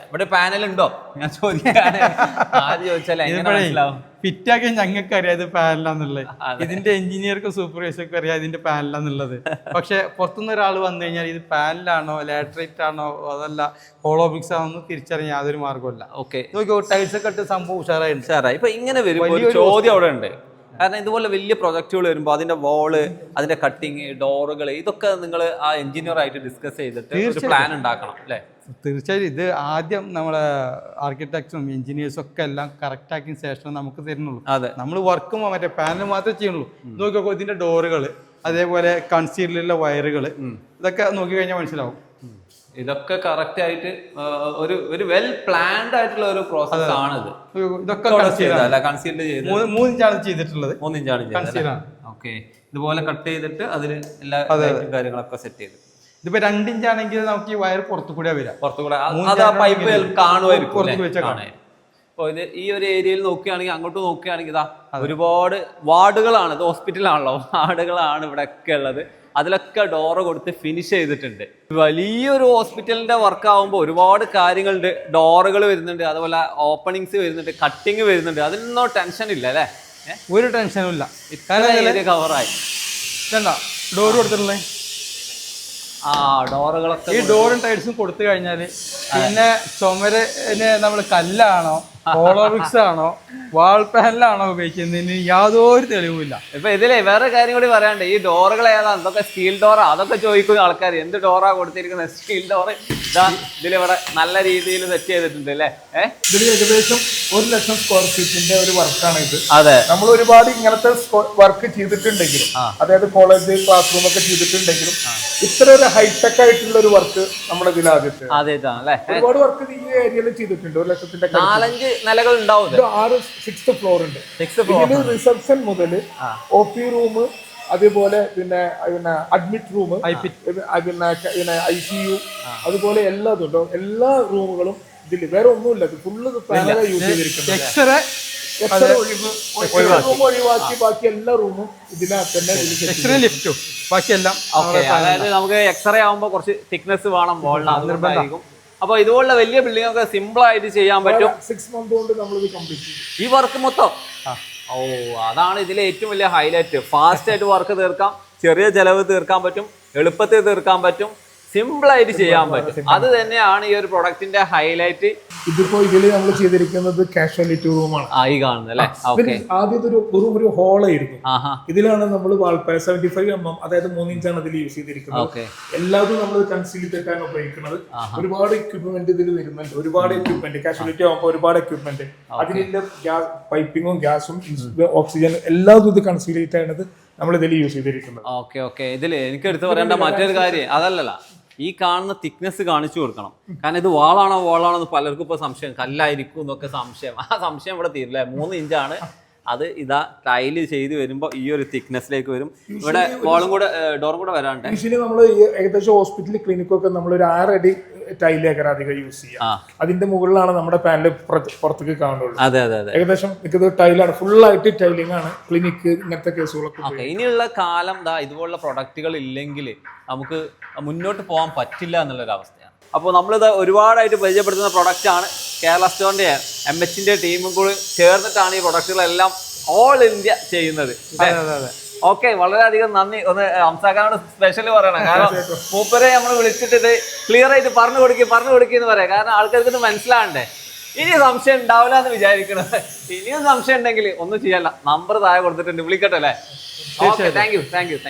ഇവിടെ പാനൽ ഉണ്ടോ ഞാൻ ചോദിക്കാണ്. ആര് ചോദിച്ചാൽ എങ്ങനെ മനസ്സിലാവും? ഫിറ്റാക്കിയ ഞങ്ങൾക്ക് അറിയാം ഇത് പാനലാന്നുള്ളത്. ഇതിന്റെ എഞ്ചിനീയർക്കും സൂപ്പർവൈസർക്കും അറിയാം ഇതിന്റെ പാനലാന്നുള്ളത്. പക്ഷെ പുറത്തുനിന്ന് ഒരാൾ വന്നു കഴിഞ്ഞാൽ ഇത് പാനലാണോ ലാറ്ററൈറ്റ് ആണോ അതല്ല ഹോളോ ബ്രിക്സ് ആണോ തിരിച്ചറിയാൻ യാതൊരു മാർഗമല്ല. ഓക്കെ, നോക്കിയോ ടൈൽസ് ഒക്കെ ഇട്ട് സംഭവം ഉഷാറായി. ഇപ്പൊ ഇങ്ങനെ വരും ഒരു ചോദ്യം അവിടെ ഉണ്ട്. കാരണം ഇതുപോലെ വലിയ പ്രൊജക്റ്റുകൾ വരുമ്പോൾ അതിന്റെ വാള്, അതിന്റെ കട്ടിങ്, ഡോറുകൾ, ഇതൊക്കെ നിങ്ങൾ ആ എഞ്ചിനീയർ ആയിട്ട് ഡിസ്കസ് ചെയ്തിട്ട് ഒരു പ്ലാൻ ഉണ്ടാക്കണം അല്ലേ. തീർച്ചയായും ഇത് ആദ്യം നമ്മളെ ആർക്കിടെക്ചറും എഞ്ചിനീയേഴ്സും ഒക്കെ എല്ലാം കറക്റ്റ് ആക്കിയതിന് ശേഷം നമുക്ക് തരുന്നുള്ളൂ. അതെ, നമ്മൾ വർക്കും മറ്റേ പാനൽ മാത്രമേ ചെയ്യുള്ളൂ. നോക്കിക്കോ ഇതിന്റെ ഡോറുകൾ, അതേപോലെ കൺസീലിലുള്ള വയറുകൾ, ഇതൊക്കെ നോക്കി കഴിഞ്ഞാൽ മനസ്സിലാവും. ഇതൊക്കെ കറക്റ്റ് ആയിട്ട് ഒരു വെൽ പ്ലാൻഡ് ആയിട്ടുള്ള ഒരു പ്രോസസ് ആണിത്. ഇതൊക്കെ 3 ഇഞ്ചാണ് ചെയ്തിട്ടുള്ളത്. 3 ഇഞ്ചാണ്. ഓക്കെ, ഇതുപോലെ കട്ട് ചെയ്തിട്ട് അതിൽ എല്ലാ കാര്യങ്ങളൊക്കെ സെറ്റ് ചെയ്ത്. ഇതിപ്പോ 2 ഇഞ്ചാണെങ്കിൽ നമുക്ക് ഈ വയർ പുറത്തു കൂടെ വരാം. പൈപ്പ് കാണുമായിരിക്കും. അപ്പോൾ ഇത് ഈ ഒരു ഏരിയയിൽ നോക്കുകയാണെങ്കിൽ അങ്ങോട്ട് നോക്കുകയാണെങ്കിൽ ഇതാ ഒരുപാട് വാർഡുകളാണ്, ഇത് ഹോസ്പിറ്റലാണല്ലോ, വാർഡുകളാണ് ഇവിടെ ഒക്കെ ഉള്ളത്. അതിലൊക്കെ ഡോറ് കൊടുത്ത് ഫിനിഷ് ചെയ്തിട്ടുണ്ട്. വലിയൊരു ഹോസ്പിറ്റലിന്റെ വർക്ക് ആകുമ്പോൾ ഒരുപാട് കാര്യങ്ങളുണ്ട്. ഡോറുകൾ വരുന്നുണ്ട്, അതുപോലെ ഓപ്പണിങ്സ് വരുന്നുണ്ട്, കട്ടിങ് വരുന്നുണ്ട്. അതിനൊന്നും ടെൻഷൻ ഇല്ല അല്ലേ? ഒരു ടെൻഷനും ഇല്ല. ഇത്ര കവറായി ഡോർ കൊടുത്തിട്ടുള്ളേ ആ ഡോറുകളൊക്കെ. ഈ ഡോറും ടൈൽസും കൊടുത്തു കഴിഞ്ഞാൽ പിന്നെ ചുമരിന് നമ്മൾ കല്ലാണോ ഹോളോ ബ്രിക്സ് ആണോ വാൾ പാനലാണോ ഉപയോഗിക്കുന്നതിന് യാതൊരു തെളിവുമില്ല. ഇപ്പൊ ഇതിലെ വേറെ കാര്യം കൂടി പറയാണ്ട്, ഈ ഡോറുകൾ ഏതാ, എന്തൊക്കെ സ്റ്റീൽ ഡോറാ, അതൊക്കെ ചോദിക്കുന്ന ആൾക്കാർ. എന്ത് ഡോറാ കൊടുത്തിരിക്കുന്നത്? സ്റ്റീൽ ഡോറ് ഇതാ ഇതിലിവിടെ നല്ല രീതിയിൽ സെറ്റ് ചെയ്തിട്ടുണ്ട് അല്ലേ? ഇതിൽ ഏകദേശം 1,00,000 സ്ക്വയർ ഫീറ്റിന്റെ ഒരു വർക്കാണ് ഇത്. അതെ, നമ്മൾ ഒരുപാട് ഇങ്ങനത്തെ വർക്ക് ചെയ്തിട്ടുണ്ടെങ്കിലും, അതായത് കോളേജ് ക്ലാസ് റൂം ഒക്കെ ചെയ്തിട്ടുണ്ടെങ്കിലും ഇത്ര ഒരു ഹൈടെക് ആയിട്ടുള്ള ഒരു വർക്ക് നമ്മുടെ ഇതിൽ ആദ്യമായിട്ടാണ് അല്ലേ? ഒരുപാട് വർക്ക് ഈ ഏരിയയിൽ ചെയ്തിട്ടുണ്ട്. 1,00,000-ന്റെ 4-5 നിലകൾ ഉണ്ടാവും. 6th ഫ്ലോർ ഉണ്ട്. ഇതിൽ റിസപ്ഷൻ മുതൽ OP റൂം, അതേപോലെ പിന്നെ അഡ്മിറ്റ് റൂം, പിന്നെ ICU, അതുപോലെ എല്ലാതും ഉണ്ടോ. എല്ലാ റൂമുകളും ഇതിൽ വേറെ ഒന്നുമില്ല. ഫുള്ള് പാനലാണ് യൂസ് ചെയ്തിരിക്കുന്നത്. എക്സ്റേ റൂം ഒഴിവാക്കി ബാക്കി എല്ലാ റൂമും ഇതിനകത്ത് തന്നെ. എക്സ്റേ ലിഫ്റ്റും ബാക്കിയെല്ലാം. അതായത് നമുക്ക് എക്സ്റേ ആവുമ്പോൾ കുറച്ച് തിക്നെസ് വേണം വോളിന്, നിർബന്ധമായിരിക്കും. അപ്പൊ ഇതുപോലുള്ള വലിയ ബിൽഡിംഗ് ഒക്കെ സിമ്പിൾ ആയിട്ട് ചെയ്യാൻ പറ്റും. 6 month കൊണ്ട് നമ്മൾ ഇത് കംപ്ലീറ്റ് ചെയ്യും. ഈ വർക്ക് മൊത്തം. ഓ, അതാണ് ഇതിലെ ഏറ്റവും വലിയ ഹൈലൈറ്റ്. ഫാസ്റ്റ് ആയിട്ട് വർക്ക് തീർക്കാം, ചെറിയ ചെലവ് തീർക്കാൻ പറ്റും, എളുപ്പത്തിൽ തീർക്കാൻ പറ്റും, സിമ്പിൾ ആയിട്ട് ചെയ്യാൻ പറ്റും. അത് തന്നെയാണ് ഈ ഒരു പ്രൊഡക്റ്റിന്റെ ഹൈലൈറ്റ്. ഇതിപ്പോ ഇതിൽ നമ്മൾ ചെയ്തിരിക്കുന്നത് കാഷ്വാലിറ്റി റൂമാണ്. ഈ കാണുന്നത് അല്ലേ? ആദ്യത്തെ ഒരു ഹോളായിരുന്നു. ഇതിലാണ് നമ്മൾ 75 mm, അതായത് 3 ഇഞ്ചാണ് ഇതിൽ യൂസ് ചെയ്തിരിക്കുന്നത്. എല്ലാതും നമ്മൾ കൺസീൽ തെറ്റാണ് ഉപയോഗിക്കുന്നത്. ഒരുപാട് എക്യുപ്മെന്റ് ഇതിൽ വരുന്നുണ്ട്. ഒരുപാട് എക്യുപ്മെന്റ് കാഷ്വാലിറ്റി ആകുമ്പോൾ ഒരുപാട് എക്യുപ്മെന്റ്, അതിന്റെ പൈപ്പിങ്ങും ഗ്യാസും ഓക്സിജൻ എല്ലാതും ഇത് കൺസീൽ ചെയ്തിട്ടാണ് നമ്മൾ ഇതിൽ യൂസ് ചെയ്തിരിക്കുന്നത്. ഓക്കെ. ഇതിൽ എനിക്ക് എടുത്ത് പറയേണ്ട മറ്റൊരു കാര്യം അതല്ലല്ല, ഈ കാണുന്ന തിക്നെസ് കാണിച്ചു കൊടുക്കണം. കാരണം ഇത് വാളാണോ എന്ന് പലർക്കും ഇപ്പൊ സംശയം, കല്ലായിരിക്കും എന്നൊക്കെ സംശയം. ആ സംശയം ഇവിടെ തീരില്ല. 3 ഇഞ്ചാണ് അത്. ഇതാ ടൈല് ചെയ്ത് വരുമ്പോ ഈ ഒരു തിക്നെസ്സിലേക്ക് വരും. ഇവിടെ വാളും കൂടെ ഡോറും കൂടെ വരാണ്ട്. യൂഷ്വലി നമ്മൾ ഏകദേശം ഹോസ്പിറ്റൽ ക്ലിനിക്കൊക്കെ നമ്മൾ ഒരു 6 അടി ടൈലേക്കാണ് അധികം യൂസ് ചെയ്യുക. അതിന്റെ മുകളിലാണ് നമ്മുടെ പാനൽ പുറത്തേക്ക് കാണുള്ളൂ. അതെ. ഏകദേശം മിക്കത് ടൈലാണ്, ഫുള്ളായിട്ട് ടൈലിംഗ് ആണ് ക്ലിനിക്ക് ഇങ്ങനത്തെ കേസുകളൊക്കെ. ഇനിയുള്ള കാലം ഇതുപോലുള്ള പ്രൊഡക്റ്റുകൾ ഇല്ലെങ്കിൽ നമുക്ക് മുന്നോട്ട് പോകാൻ പറ്റില്ല എന്നുള്ളൊരു അവസ്ഥയാണ്. അപ്പോൾ നമ്മളിത് ഒരുപാടായിട്ട് പരിചയപ്പെടുത്തുന്ന പ്രൊഡക്റ്റാണ്. കേരള സ്റ്റോറിന്റെ MHന്റെ ടീമും കൂടി ചേർന്നിട്ടാണ് ഈ പ്രൊഡക്റ്റുകളെല്ലാം ഓൾ ഇന്ത്യ ചെയ്യുന്നത്. ഓക്കെ, വളരെയധികം നന്ദി. ഒന്ന് ഹംസാഖാനോട് സ്പെഷ്യൽ പറയണം. കാരണം മൂപ്പരെ നമ്മൾ വിളിച്ചിട്ട് ഇത് ക്ലിയർ ആയിട്ട് പറഞ്ഞു കൊടുക്കുക എന്ന് പറയാം. കാരണം ആൾക്കാർക്ക് ഇത് മനസ്സിലാകണ്ടേ. ഇനി സംശയം ഉണ്ടാവില്ല എന്ന് വിചാരിക്കണം. ഇനിയും സംശയം ഉണ്ടെങ്കിൽ ഒന്നും ചെയ്യല്ല, നമ്പർ താഴെ കൊടുത്തിട്ടുണ്ട്, വിളിക്കട്ടെ അല്ലേ? Okay, thank you.